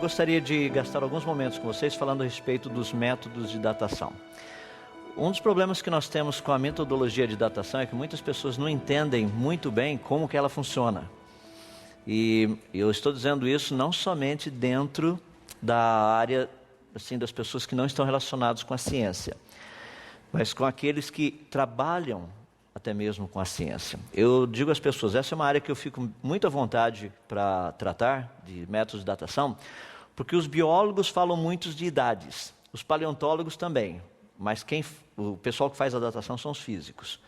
gostaria de gastar alguns momentos com vocês falando a respeito dos métodos de datação. Um dos problemas que nós temos com a metodologia de datação é que muitas pessoas não entendem muito bem como que ela funciona. E eu estou dizendo isso não somente dentro da área assim, das pessoas que não estão relacionadas com a ciência, mas com aqueles que trabalham até mesmo com a ciência. Eu digo às pessoas, essa é uma área que eu fico muito à vontade para tratar, de métodos de datação, porque os biólogos falam muito de idades, os paleontólogos também, mas o pessoal que faz a datação são os físicos.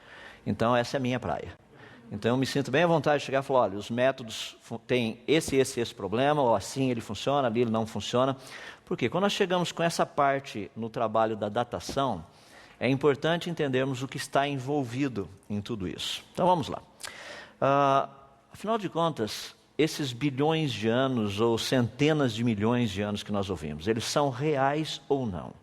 Então essa é a minha praia. Então eu me sinto bem à vontade de chegar e falar, olha, os métodos têm esse problema, ou assim ele funciona, ali ele não funciona. Porque quando nós chegamos com essa parte no trabalho da datação, é importante entendermos o que está envolvido em tudo isso. Então vamos lá. Afinal de contas, esses bilhões de anos ou centenas de milhões de anos que nós ouvimos, eles são reais ou não?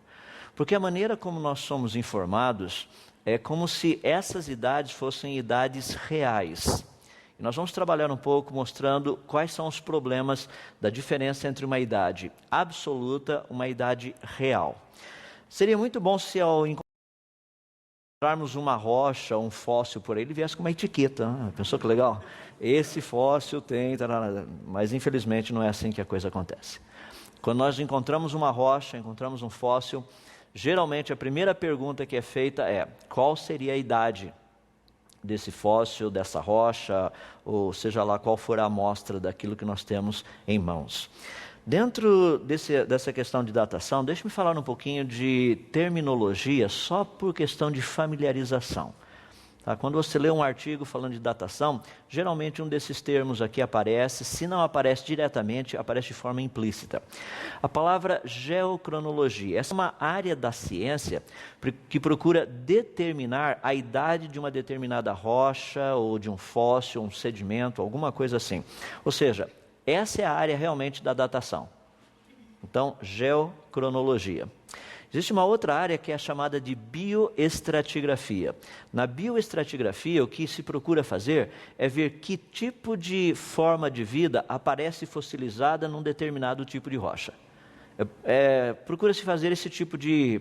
Porque a maneira como nós somos informados é como se essas idades fossem idades reais. E nós vamos trabalhar um pouco mostrando quais são os problemas da diferença entre uma idade absoluta e uma idade real. Seria muito bom se ao encontrarmos uma rocha, um fóssil por aí, ele viesse com uma etiqueta. Pensou que legal? Esse fóssil tem... Mas infelizmente não é assim que a coisa acontece. Quando nós encontramos uma rocha, encontramos um fóssil, geralmente a primeira pergunta que é feita é: qual seria a idade desse fóssil, dessa rocha, ou seja lá qual for a amostra daquilo que nós temos em mãos. Dentro dessa questão de datação, deixe-me falar um pouquinho de terminologia, só por questão de familiarização. Tá? Quando você lê um artigo falando de datação, geralmente um desses termos aqui aparece, se não aparece diretamente, aparece de forma implícita. A palavra geocronologia, essa é uma área da ciência que procura determinar a idade de uma determinada rocha, ou de um fóssil, um sedimento, alguma coisa assim. Ou seja, essa é a área realmente da datação. Então, geocronologia. Existe uma outra área que é chamada de bioestratigrafia. Na bioestratigrafia, o que se procura fazer é ver que tipo de forma de vida aparece fossilizada num determinado tipo de rocha. Procura-se fazer esse tipo de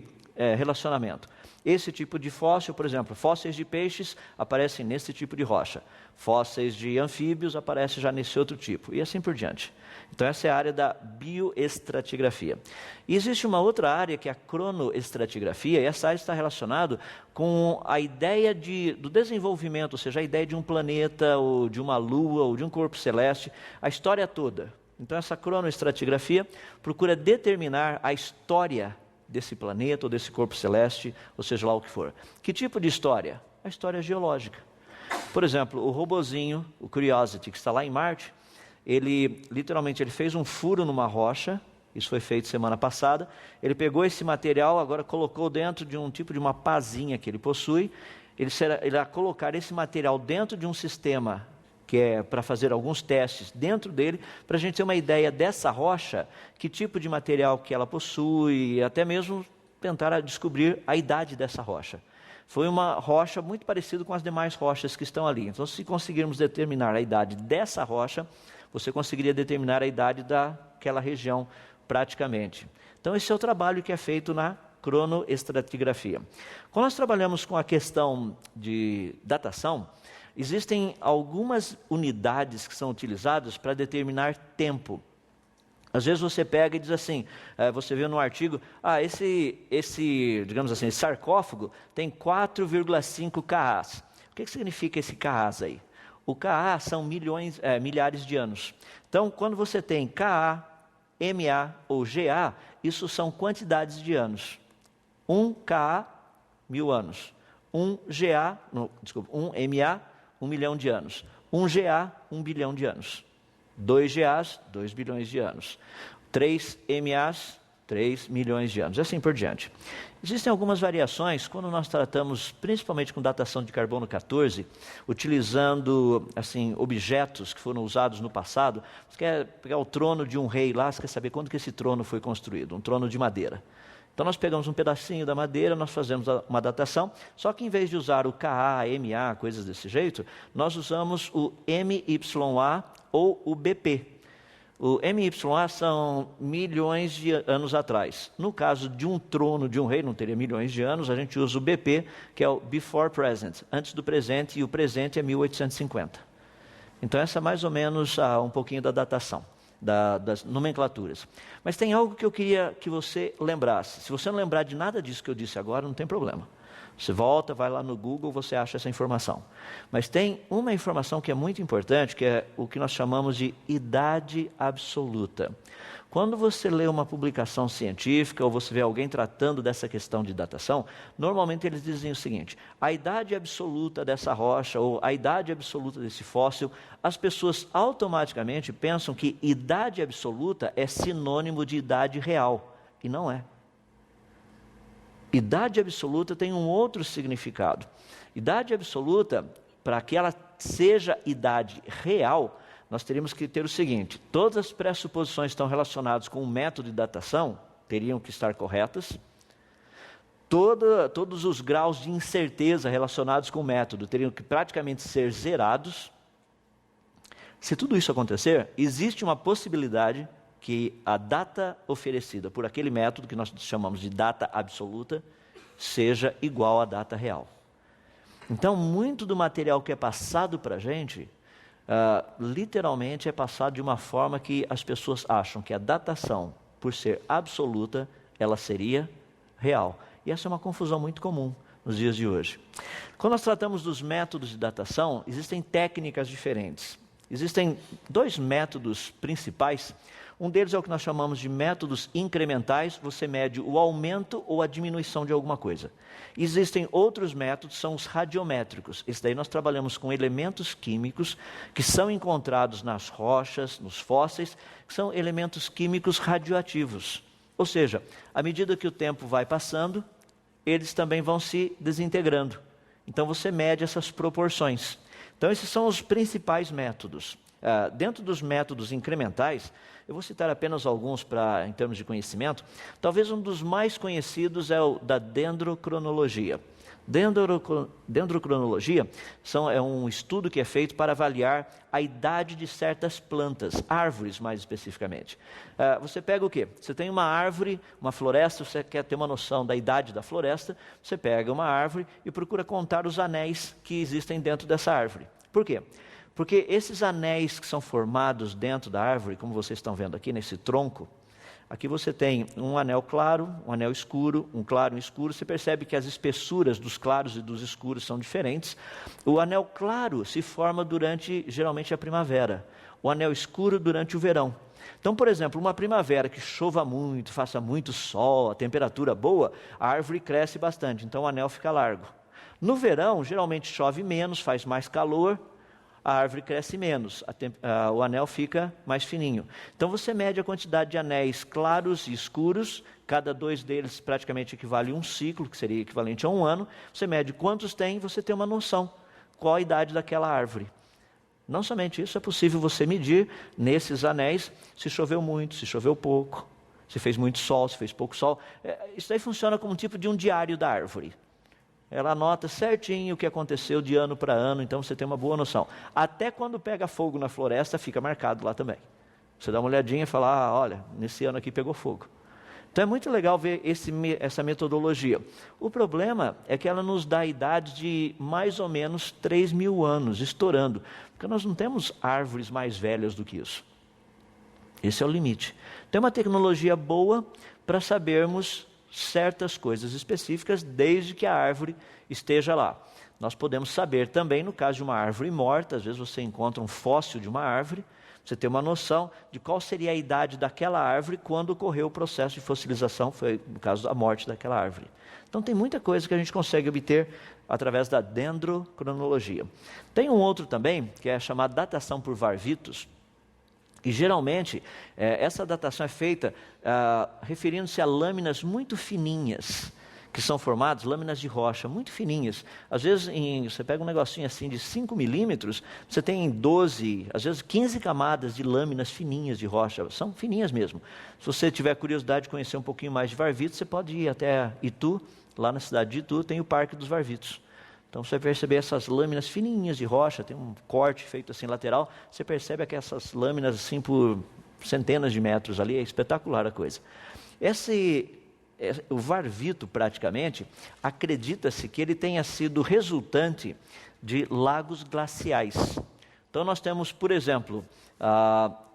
relacionamento. Esse tipo de fóssil, por exemplo, fósseis de peixes aparecem nesse tipo de rocha. Fósseis de anfíbios aparecem já nesse outro tipo, e assim por diante. Então essa é a área da bioestratigrafia. E existe uma outra área que é a cronoestratigrafia, e essa área está relacionada com a ideia do desenvolvimento, ou seja, a ideia de um planeta, ou de uma lua, ou de um corpo celeste, a história toda. Então essa cronoestratigrafia procura determinar a história desse planeta ou desse corpo celeste, ou seja lá o que for. Que tipo de história? A história geológica. Por exemplo, o robozinho, o Curiosity, que está lá em Marte, ele fez um furo numa rocha, isso foi feito semana passada, ele pegou esse material, agora colocou dentro de um tipo de uma pazinha que ele possui, ele irá colocar esse material dentro de um sistema que é para fazer alguns testes dentro dele, para a gente ter uma ideia dessa rocha, que tipo de material que ela possui, e até mesmo tentar descobrir a idade dessa rocha. Foi uma rocha muito parecida com as demais rochas que estão ali. Então, se conseguirmos determinar a idade dessa rocha, você conseguiria determinar a idade daquela região praticamente. Então, esse é o trabalho que é feito na cronoestratigrafia. Quando nós trabalhamos com a questão de datação, existem algumas unidades que são utilizadas para determinar tempo. Às vezes você pega e diz assim, você vê no artigo, digamos assim, esse sarcófago tem 4,5 KAs. O que significa esse KAs aí? O KA são milhares de anos. Então, quando você tem KA, MA ou GA, isso são quantidades de anos. 1 KA, 1000 anos. 1 MA, 1 milhão de anos. 1 GA, 1 bilhão de anos. 2 GAs, 2 bilhões de anos. 3 MAs, 3 milhões de anos, assim por diante. Existem algumas variações quando nós tratamos, principalmente com datação de carbono 14, utilizando assim, objetos que foram usados no passado. Você quer pegar o trono de um rei lá, você quer saber quando que esse trono foi construído, um trono de madeira. Então nós pegamos um pedacinho da madeira, nós fazemos uma datação, só que em vez de usar o KA, MA, coisas desse jeito, nós usamos o MYA ou o BP. O MYA são milhões de anos atrás. No caso de um trono de um rei, não teria milhões de anos, a gente usa o BP, que é o Before Present, antes do presente, e o presente é 1850. Então essa é mais ou menos um pouquinho da datação, das nomenclaturas. Mas tem algo que eu queria que você lembrasse. Se você não lembrar de nada disso que eu disse agora, não tem problema. Você volta, vai lá no Google, você acha essa informação. Mas tem uma informação que é muito importante, que é o que nós chamamos de idade absoluta. Quando você lê uma publicação científica ou você vê alguém tratando dessa questão de datação, normalmente eles dizem o seguinte: a idade absoluta dessa rocha ou a idade absoluta desse fóssil, as pessoas automaticamente pensam que idade absoluta é sinônimo de idade real, e não é. Idade absoluta tem um outro significado. Idade absoluta, para que ela seja idade real, nós teríamos que ter o seguinte: todas as pressuposições que estão relacionadas com o método de datação teriam que estar corretas, todos os graus de incerteza relacionados com o método teriam que praticamente ser zerados. Se tudo isso acontecer, existe uma possibilidade que a data oferecida por aquele método, que nós chamamos de data absoluta, seja igual à data real. Então, muito do material que é passado para a gente, literalmente é passado de uma forma que as pessoas acham que a datação, por ser absoluta, ela seria real. E essa é uma confusão muito comum nos dias de hoje. Quando nós tratamos dos métodos de datação, existem técnicas diferentes. Existem dois métodos principais. Um deles é o que nós chamamos de métodos incrementais, você mede o aumento ou a diminuição de alguma coisa. Existem outros métodos, são os radiométricos. Esse daí nós trabalhamos com elementos químicos que são encontrados nas rochas, nos fósseis, que são elementos químicos radioativos. Ou seja, à medida que o tempo vai passando, eles também vão se desintegrando. Então você mede essas proporções. Então esses são os principais métodos. Dentro dos métodos incrementais, eu vou citar apenas alguns em termos de conhecimento. Talvez um dos mais conhecidos é o da dendrocronologia. Dendrocronologia é um estudo que é feito para avaliar a idade de certas plantas, árvores mais especificamente. Você pega o quê? Você tem uma árvore, uma floresta, você quer ter uma noção da idade da floresta, você pega uma árvore e procura contar os anéis que existem dentro dessa árvore. Por quê? Porque esses anéis que são formados dentro da árvore, como vocês estão vendo aqui nesse tronco, aqui você tem um anel claro, um anel escuro, um claro e um escuro. Você percebe que as espessuras dos claros e dos escuros são diferentes. O anel claro se forma durante, geralmente, a primavera. O anel escuro durante o verão. Então, por exemplo, uma primavera que chova muito, faça muito sol, a temperatura boa, a árvore cresce bastante, então o anel fica largo. No verão, geralmente chove menos, faz mais calor, a árvore cresce menos, o anel fica mais fininho. Então você mede a quantidade de anéis claros e escuros, cada dois deles praticamente equivale a um ciclo, que seria equivalente a um ano. Você mede quantos tem e você tem uma noção qual a idade daquela árvore. Não somente isso, é possível você medir nesses anéis se choveu muito, se choveu pouco, se fez muito sol, se fez pouco sol. Isso aí funciona como um tipo de um diário da árvore. Ela anota certinho o que aconteceu de ano para ano, então você tem uma boa noção. Até quando pega fogo na floresta, fica marcado lá também. Você dá uma olhadinha e fala, olha, nesse ano aqui pegou fogo. Então é muito legal ver essa metodologia. O problema é que ela nos dá a idade de mais ou menos 3.000 anos, estourando. Porque nós não temos árvores mais velhas do que isso. Esse é o limite. Tem uma tecnologia boa para sabermos certas coisas específicas, desde que a árvore esteja lá. Nós podemos saber também, no caso de uma árvore morta, às vezes você encontra um fóssil de uma árvore, você tem uma noção de qual seria a idade daquela árvore quando ocorreu o processo de fossilização, foi no caso da morte daquela árvore. Então tem muita coisa que a gente consegue obter através da dendrocronologia. Tem um outro também, que é chamado datação por Varvitos. E geralmente, essa datação é feita referindo-se a lâminas muito fininhas, que são formadas, lâminas de rocha muito fininhas. Às vezes, você pega um negocinho assim de 5 milímetros, você tem 12, às vezes 15 camadas de lâminas fininhas de rocha, são fininhas mesmo. Se você tiver curiosidade de conhecer um pouquinho mais de Varvitos, você pode ir até Itu, lá na cidade de Itu tem o Parque dos Varvitos. Então você vai perceber essas lâminas fininhas de rocha, tem um corte feito assim lateral, você percebe que essas lâminas assim por centenas de metros ali, é espetacular a coisa. O varvito, praticamente, acredita-se que ele tenha sido resultante de lagos glaciais. Então nós temos, por exemplo,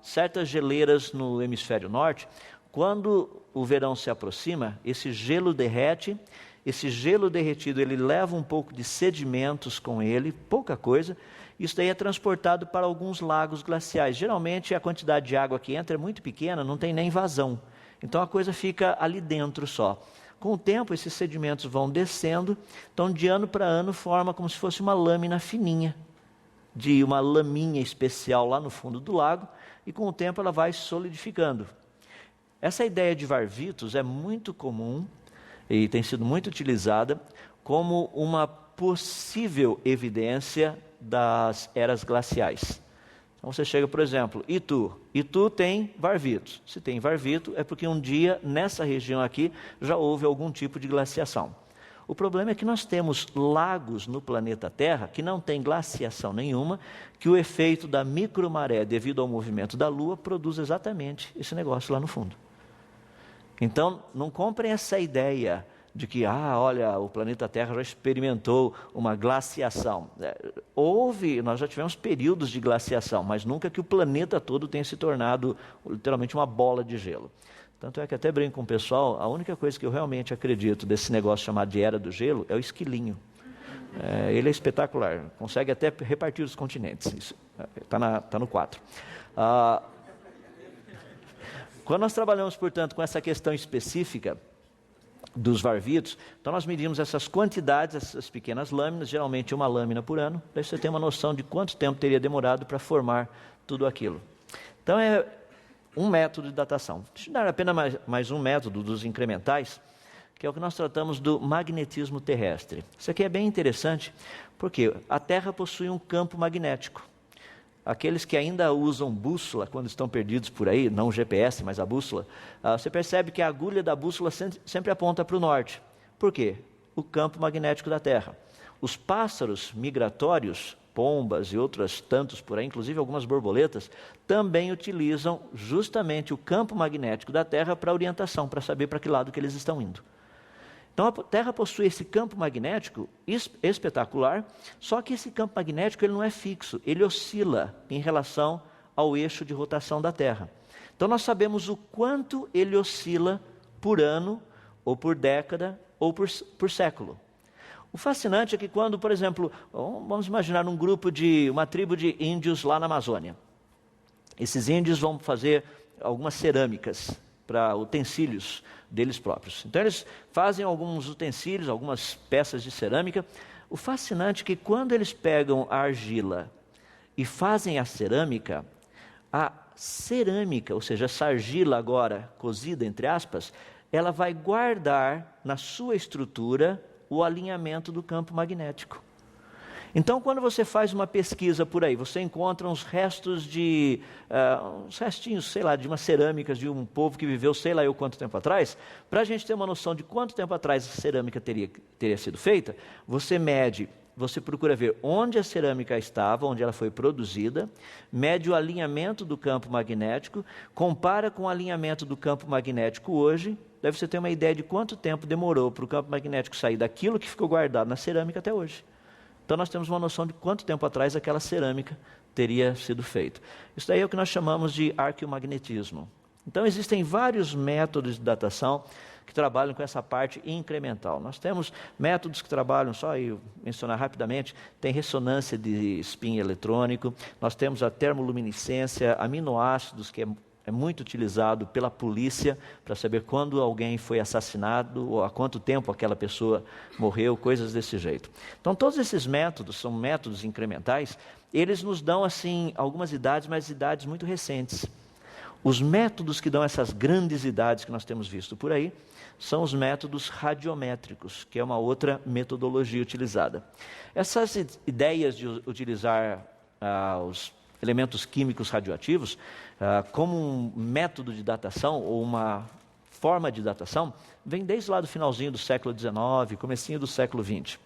certas geleiras no hemisfério norte. Quando o verão se aproxima, esse gelo derrete. Esse gelo derretido, ele leva um pouco de sedimentos com ele, pouca coisa. Isso daí é transportado para alguns lagos glaciais. Geralmente a quantidade de água que entra é muito pequena, não tem nem vazão. Então a coisa fica ali dentro só. Com o tempo, esses sedimentos vão descendo, então de ano para ano forma como se fosse uma lâmina fininha, de uma laminha especial lá no fundo do lago, e com o tempo ela vai solidificando. Essa ideia de varvitos é muito comum e tem sido muito utilizada como uma possível evidência das eras glaciais. Então você chega, por exemplo, Itu tem varvitos. Se tem varvito, é porque um dia, nessa região aqui, já houve algum tipo de glaciação. O problema é que nós temos lagos no planeta Terra que não tem glaciação nenhuma, que o efeito da micromaré, devido ao movimento da Lua, produz exatamente esse negócio lá no fundo. Então, não comprem essa ideia de que, olha, o planeta Terra já experimentou uma glaciação. Nós já tivemos períodos de glaciação, mas nunca que o planeta todo tenha se tornado literalmente uma bola de gelo. Tanto é que até brinco com o pessoal, a única coisa que eu realmente acredito desse negócio chamado de Era do Gelo é o esquilinho. Ele é espetacular, consegue até repartir os continentes. Está no 4. Quando nós trabalhamos, portanto, com essa questão específica dos varvitos, então nós medimos essas quantidades, essas pequenas lâminas, geralmente uma lâmina por ano, daí você tem uma noção de quanto tempo teria demorado para formar tudo aquilo. Então é um método de datação. Deixa eu dar apenas mais um método dos incrementais, que é o que nós tratamos do magnetismo terrestre. Isso aqui é bem interessante, porque a Terra possui um campo magnético. Aqueles que ainda usam bússola quando estão perdidos por aí, não o GPS, mas a bússola, você percebe que a agulha da bússola sempre aponta para o norte. Por quê? O campo magnético da Terra. Os pássaros migratórios, pombas e outros tantos por aí, inclusive algumas borboletas, também utilizam justamente o campo magnético da Terra para orientação, para saber para que lado que eles estão indo. Então a Terra possui esse campo magnético espetacular, só que esse campo magnético ele não é fixo, ele oscila em relação ao eixo de rotação da Terra. Então nós sabemos o quanto ele oscila por ano, ou por década, ou por século. O fascinante é que quando, por exemplo, vamos imaginar uma tribo de índios lá na Amazônia. Esses índios vão fazer algumas cerâmicas para utensílios deles próprios. Então eles fazem alguns utensílios, algumas peças de cerâmica. O fascinante é que quando eles pegam a argila e fazem a cerâmica, ou seja, essa argila agora cozida, entre aspas, ela vai guardar na sua estrutura o alinhamento do campo magnético. Então, quando você faz uma pesquisa por aí, você encontra uns restinhos, sei lá, de umas cerâmicas de um povo que viveu sei lá eu quanto tempo atrás, para a gente ter uma noção de quanto tempo atrás a cerâmica teria sido feita, você mede, você procura ver onde a cerâmica estava, onde ela foi produzida, mede o alinhamento do campo magnético, compara com o alinhamento do campo magnético hoje, daí você ter uma ideia de quanto tempo demorou para o campo magnético sair daquilo que ficou guardado na cerâmica até hoje. Então nós temos uma noção de quanto tempo atrás aquela cerâmica teria sido feita. Isso daí é o que nós chamamos de arqueomagnetismo. Então existem vários métodos de datação que trabalham com essa parte incremental. Nós temos métodos que trabalham, só eu mencionar rapidamente, tem ressonância de spin eletrônico, nós temos a termoluminescência, aminoácidos, que é muito utilizado pela polícia para saber quando alguém foi assassinado ou há quanto tempo aquela pessoa morreu, coisas desse jeito. Então todos esses métodos são métodos incrementais, eles nos dão assim algumas idades, mas idades muito recentes. Os métodos que dão essas grandes idades que nós temos visto por aí são os métodos radiométricos, que é uma outra metodologia utilizada. Essas ideias de utilizar os elementos químicos radioativos como um método de datação ou uma forma de datação, vem desde lá do finalzinho do século XIX, comecinho do século XX.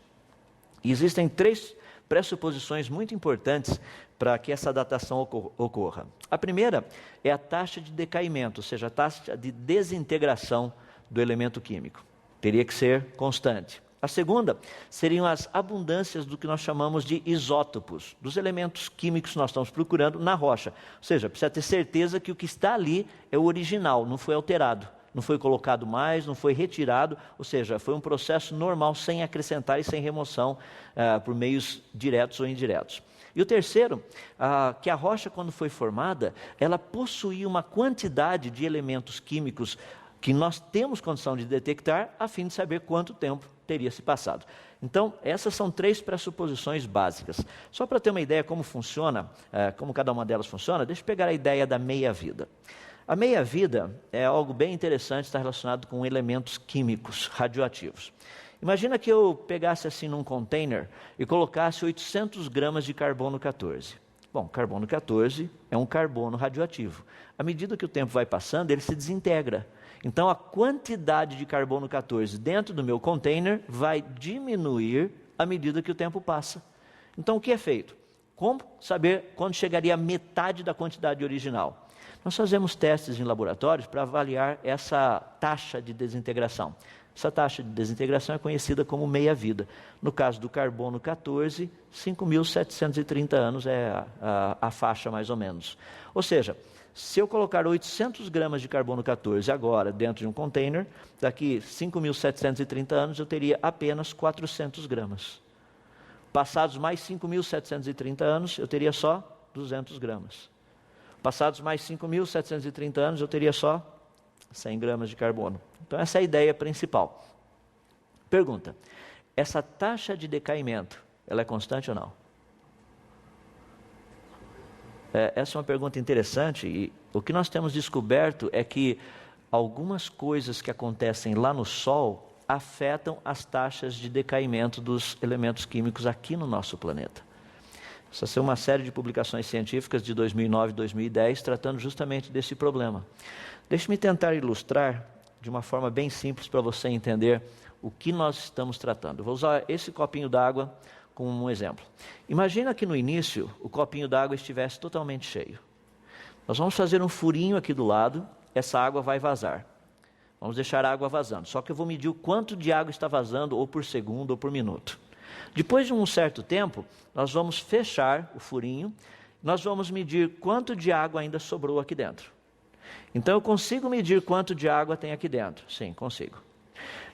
E existem três pressuposições muito importantes para que essa datação ocorra. A primeira é a taxa de decaimento, ou seja, a taxa de desintegração do elemento químico. Teria que ser constante. A segunda seriam as abundâncias do que nós chamamos de isótopos, dos elementos químicos que nós estamos procurando na rocha. Ou seja, precisa ter certeza que o que está ali é o original, não foi alterado, não foi colocado mais, não foi retirado, ou seja, foi um processo normal, sem acrescentar e sem remoção por meios diretos ou indiretos. E o terceiro, que a rocha, quando foi formada, ela possuía uma quantidade de elementos químicos que nós temos condição de detectar, a fim de saber quanto tempo teria se passado. Então, essas são 3 pressuposições básicas. Só para ter uma ideia como funciona, como cada uma delas funciona, deixa eu pegar a ideia da meia-vida. A meia-vida é algo bem interessante, está relacionado com elementos químicos radioativos. Imagina que eu pegasse assim num container e colocasse 800 gramas de carbono 14. Bom, carbono 14 é um carbono radioativo. À medida que o tempo vai passando, ele se desintegra. Então, a quantidade de carbono 14 dentro do meu container vai diminuir à medida que o tempo passa. Então, o que é feito? Como saber quando chegaria a metade da quantidade original? Nós fazemos testes em laboratórios para avaliar essa taxa de desintegração. Essa taxa de desintegração é conhecida como meia-vida. No caso do carbono 14, 5.730 anos é a faixa mais ou menos. Ou seja, se eu colocar 800 gramas de carbono 14 agora dentro de um container, daqui 5.730 anos eu teria apenas 400 gramas. Passados mais 5.730 anos, eu teria só 200 gramas. Passados mais 5.730 anos, eu teria só 100 gramas de carbono. Então, essa é a ideia principal. Pergunta: essa taxa de decaimento, ela é constante ou não? Essa é uma pergunta interessante, e o que nós temos descoberto é que algumas coisas que acontecem lá no Sol afetam as taxas de decaimento dos elementos químicos aqui no nosso planeta. Essa é uma série de publicações científicas de 2009 e 2010 tratando justamente desse problema. Deixe-me tentar ilustrar de uma forma bem simples para você entender o que nós estamos tratando. Vou usar esse copinho d'água como um exemplo. Imagina que no início o copinho d'água estivesse totalmente cheio. Nós vamos fazer um furinho aqui do lado, essa água vai vazar. Vamos deixar a água vazando, só que eu vou medir o quanto de água está vazando, ou por segundo ou por minuto. Depois de um certo tempo, nós vamos fechar o furinho, nós vamos medir quanto de água ainda sobrou aqui dentro. Então eu consigo medir quanto de água tem aqui dentro? Sim, consigo.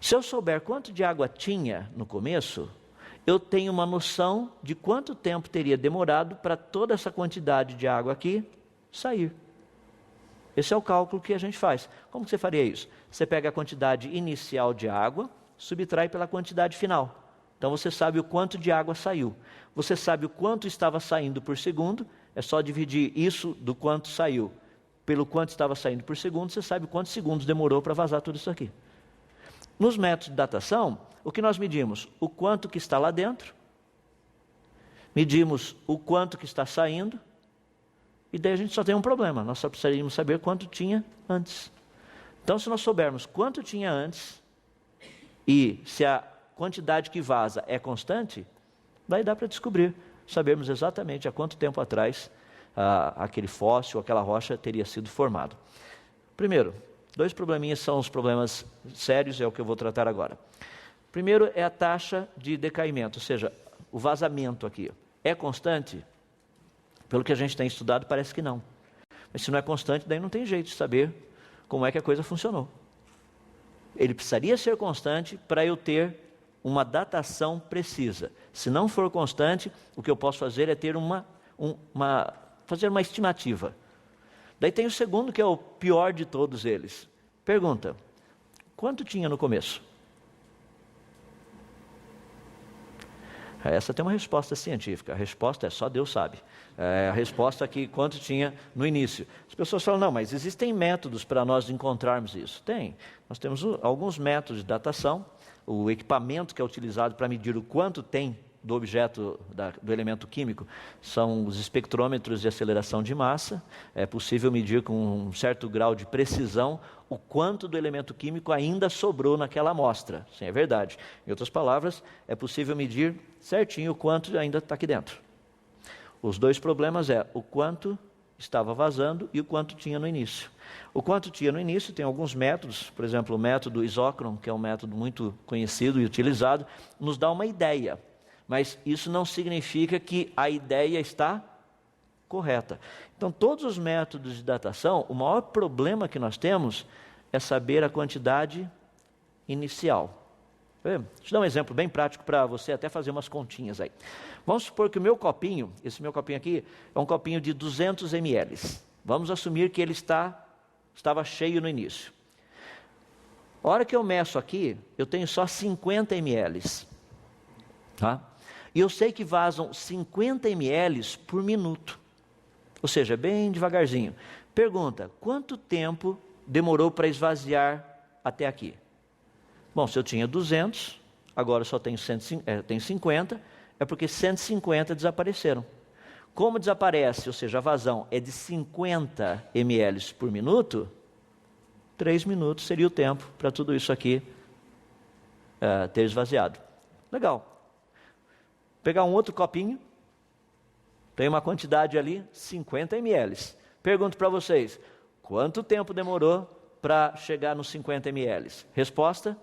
Se eu souber quanto de água tinha no começo, eu tenho uma noção de quanto tempo teria demorado para toda essa quantidade de água aqui sair. Esse é o cálculo que a gente faz. Como que você faria isso? Você pega a quantidade inicial de água, subtrai pela quantidade final. Então você sabe o quanto de água saiu. Você sabe o quanto estava saindo por segundo, é só dividir isso do quanto saiu pelo quanto estava saindo por segundo, você sabe quantos segundos demorou para vazar tudo isso aqui. Nos métodos de datação, o que nós medimos? O quanto que está lá dentro, medimos o quanto que está saindo, e daí a gente só tem um problema, nós só precisaríamos saber quanto tinha antes. Então, se nós soubermos quanto tinha antes, e se a quantidade que vaza é constante, daí dá para descobrir, sabermos exatamente há quanto tempo atrás aquele fóssil, aquela rocha teria sido formado. Primeiro, 2 probleminhas são os problemas sérios, é o que eu vou tratar agora. Primeiro é a taxa de decaimento, ou seja, o vazamento aqui. É constante? Pelo que a gente tem estudado, parece que não. Mas se não é constante, daí não tem jeito de saber como é que a coisa funcionou. Ele precisaria ser constante para eu ter uma datação precisa. Se não for constante, o que eu posso fazer é ter fazer uma estimativa. Daí tem o segundo, que é o pior de todos eles. Pergunta: quanto tinha no começo? Essa tem uma resposta científica. A resposta é só Deus sabe. A resposta aqui, quanto tinha no início. As pessoas falam: não, mas existem métodos para nós encontrarmos isso. Tem. Nós temos alguns métodos de datação. O equipamento que é utilizado para medir o quanto tem do objeto, do elemento químico, são os espectrômetros de aceleração de massa. É possível medir com um certo grau de precisão o quanto do elemento químico ainda sobrou naquela amostra. Sim, é verdade. Em outras palavras, é possível medir certinho o quanto ainda está aqui dentro. Os dois problemas é o quanto estava vazando e o quanto tinha no início. O quanto tinha no início tem alguns métodos, por exemplo, o método isócron, que é um método muito conhecido e utilizado, nos dá uma ideia, mas isso não significa que a ideia está correta. Então, todos os métodos de datação, o maior problema que nós temos é saber a quantidade inicial. Deixa eu dar um exemplo bem prático para você até fazer umas continhas aí. Vamos supor que o meu copinho, esse meu copinho aqui, é um copinho de 200 ml. Vamos assumir que ele estava cheio no início. A hora que eu meço aqui, eu tenho só 50 ml. Tá? E eu sei que vazam 50 ml por minuto. Ou seja, bem devagarzinho. Pergunta, quanto tempo demorou para esvaziar até aqui? Bom, se eu tinha 200, agora eu só tenho 50, é porque 150 desapareceram. Como desaparece, ou seja, a vazão é de 50 ml por minuto, 3 minutos seria o tempo para tudo isso aqui ter esvaziado. Legal. Pegar um outro copinho, tem uma quantidade ali, 50 ml. Pergunto para vocês, quanto tempo demorou para chegar nos 50 ml? Resposta?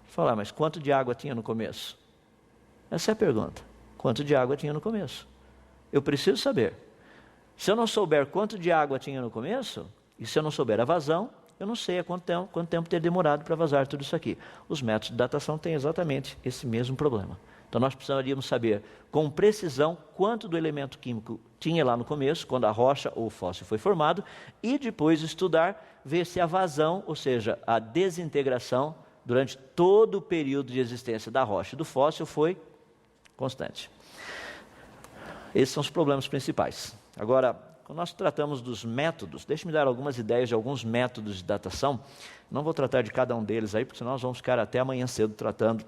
Falar, mas quanto de água tinha no começo? Essa é a pergunta. Quanto de água tinha no começo? Eu preciso saber. Se eu não souber quanto de água tinha no começo, e se eu não souber a vazão, eu não sei quanto tempo ter demorado para vazar tudo isso aqui. Os métodos de datação têm exatamente esse mesmo problema. Então nós precisaríamos saber com precisão quanto do elemento químico tinha lá no começo, quando a rocha ou o fóssil foi formado, e depois estudar, ver se a vazão, ou seja, a desintegração, durante todo o período de existência da rocha e do fóssil foi constante. Esses são os problemas principais. Agora, quando nós tratamos dos métodos, deixe-me dar algumas ideias de alguns métodos de datação. Não vou tratar de cada um deles aí, porque senão nós vamos ficar até amanhã cedo tratando,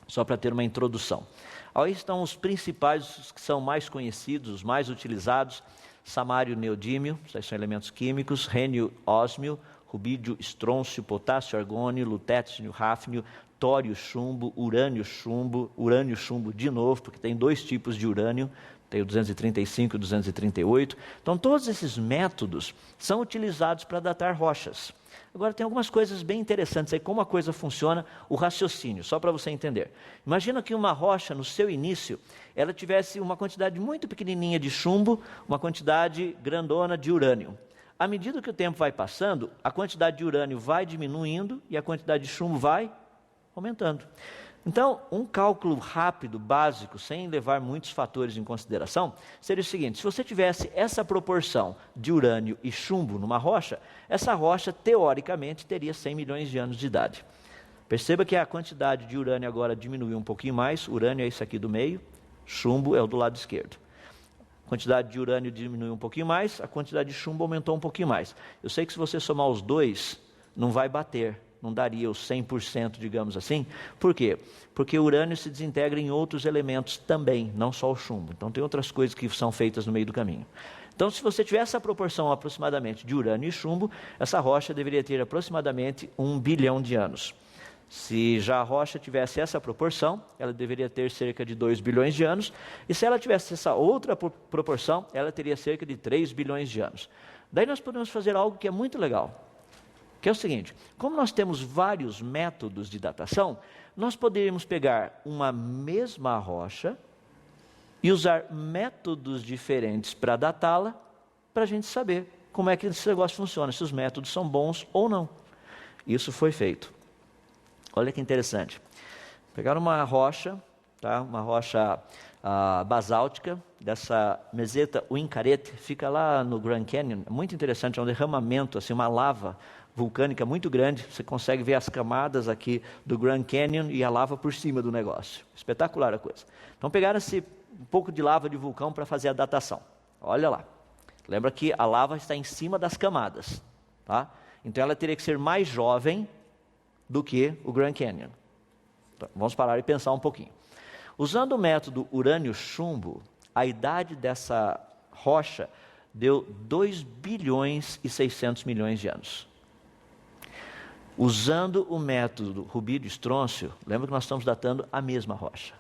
só para ter uma introdução. Aí estão os principais, os que são mais conhecidos, os mais utilizados: samário, neodímio, esses são elementos químicos, rênio, ósmio, rubídio, estrôncio, potássio, argônio, lutécio, hafnio, tório, chumbo, urânio, chumbo de novo, porque tem dois tipos de urânio, tem o 235 e o 238. Então, todos esses métodos são utilizados para datar rochas. Agora, tem algumas coisas bem interessantes aí, como a coisa funciona, o raciocínio, só para você entender. Imagina que uma rocha, no seu início, ela tivesse uma quantidade muito pequenininha de chumbo, uma quantidade grandona de urânio. À medida que o tempo vai passando, a quantidade de urânio vai diminuindo e a quantidade de chumbo vai aumentando. Então, um cálculo rápido, básico, sem levar muitos fatores em consideração, seria o seguinte: se você tivesse essa proporção de urânio e chumbo numa rocha, essa rocha, teoricamente, teria 100 milhões de anos de idade. Perceba que a quantidade de urânio agora diminuiu um pouquinho mais, urânio é isso aqui do meio, chumbo é o do lado esquerdo. A quantidade de urânio diminuiu um pouquinho mais, a quantidade de chumbo aumentou um pouquinho mais. Eu sei que se você somar os dois, não vai bater, não daria os 100%, digamos assim. Por quê? Porque o urânio se desintegra em outros elementos também, não só o chumbo. Então tem outras coisas que são feitas no meio do caminho. Então, se você tiver essa proporção aproximadamente de urânio e chumbo, essa rocha deveria ter aproximadamente 1 bilhão de anos. Se já a rocha tivesse essa proporção, ela deveria ter cerca de 2 bilhões de anos, e se ela tivesse essa outra proporção, ela teria cerca de 3 bilhões de anos. Daí nós podemos fazer algo que é muito legal, que é o seguinte: como nós temos vários métodos de datação, nós poderíamos pegar uma mesma rocha e usar métodos diferentes para datá-la, para a gente saber como é que esse negócio funciona, se os métodos são bons ou não. Isso foi feito. Olha que interessante. Pegaram uma rocha, tá? Uma rocha basáltica, dessa meseta Uinkaret, fica lá no Grand Canyon. É muito interessante, é um derramamento, assim, uma lava vulcânica muito grande. Você consegue ver as camadas aqui do Grand Canyon e a lava por cima do negócio. Espetacular a coisa. Então pegaram um pouco de lava de vulcão para fazer a datação. Olha lá. Lembra que a lava está em cima das camadas, tá? Então ela teria que ser mais jovem do que o Grand Canyon. Vamos parar e pensar um pouquinho. Usando o método urânio-chumbo, a idade dessa rocha deu 2 bilhões e 600 milhões de anos. Usando o método rubídio-estrôncio, lembra que nós estamos datando a mesma rocha.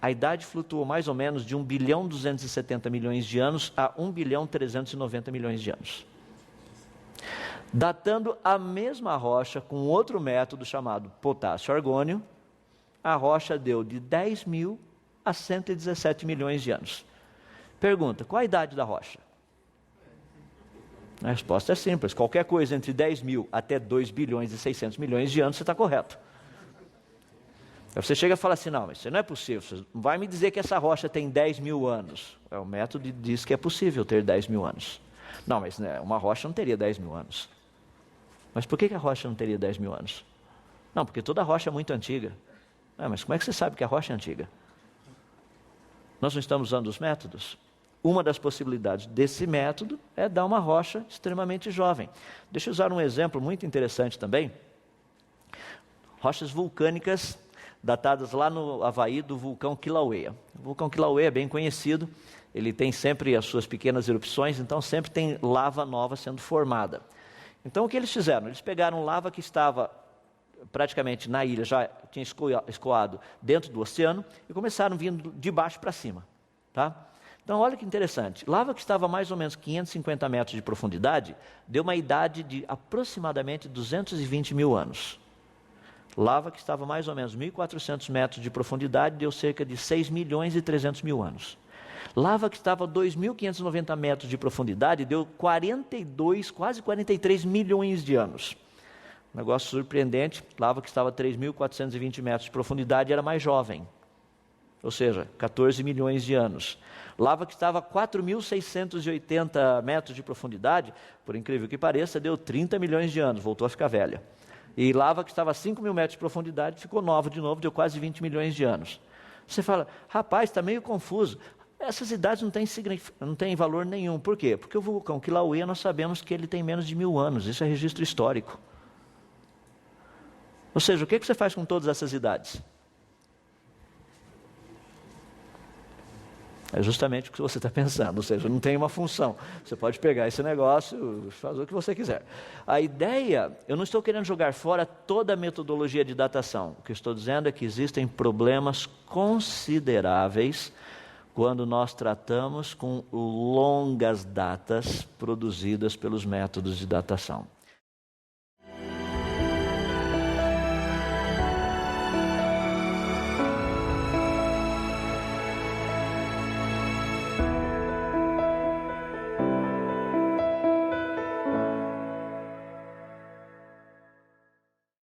A idade flutuou mais ou menos de 1 bilhão 270 milhões de anos a 1 bilhão 390 milhões de anos. Datando a mesma rocha com outro método chamado potássio-argônio, a rocha deu de 10 mil a 117 milhões de anos. Pergunta, qual a idade da rocha? A resposta é simples, qualquer coisa entre 10 mil até 2 bilhões e 600 milhões de anos, você está correto. Aí você chega e fala assim, não, mas isso não é possível, você não vai me dizer que essa rocha tem 10 mil anos. O método diz que é possível ter 10 mil anos. Não, mas né, uma rocha não teria 10 mil anos. Mas por que a rocha não teria 10 mil anos? Não, porque toda rocha é muito antiga. Mas como é que você sabe que a rocha é antiga? Nós não estamos usando os métodos? Uma das possibilidades desse método é dar uma rocha extremamente jovem. Deixa eu usar um exemplo muito interessante também. Rochas vulcânicas datadas lá no Havaí do vulcão Kilauea. O vulcão Kilauea é bem conhecido, ele tem sempre as suas pequenas erupções, então sempre tem lava nova sendo formada. Então o que eles fizeram? Eles pegaram lava que estava praticamente na ilha, já tinha escoado dentro do oceano, e começaram vindo de baixo para cima. Tá? Então olha que interessante, lava que estava a mais ou menos 550 metros de profundidade, deu uma idade de aproximadamente 220 mil anos. Lava que estava a mais ou menos 1.400 metros de profundidade, deu cerca de 6 milhões e 300 mil anos. Lava que estava a 2.590 metros de profundidade, deu 42, quase 43 milhões de anos. Negócio surpreendente, lava que estava a 3.420 metros de profundidade era mais jovem, ou seja, 14 milhões de anos. Lava que estava a 4.680 metros de profundidade, por incrível que pareça, deu 30 milhões de anos, voltou a ficar velha. E lava que estava a 5.000 metros de profundidade, ficou nova de novo, deu quase 20 milhões de anos. Você fala, rapaz, está meio confuso. Essas idades não têm valor nenhum. Por quê? Porque o vulcão Kilauea, nós sabemos que ele tem menos de 1.000 anos, isso é registro histórico. Ou seja, o que você faz com todas essas idades? É justamente o que você está pensando, ou seja, não tem uma função. Você pode pegar esse negócio, fazer o que você quiser. A ideia, eu não estou querendo jogar fora toda a metodologia de datação. O que eu estou dizendo é que existem problemas consideráveis quando nós tratamos com longas datas produzidas pelos métodos de datação.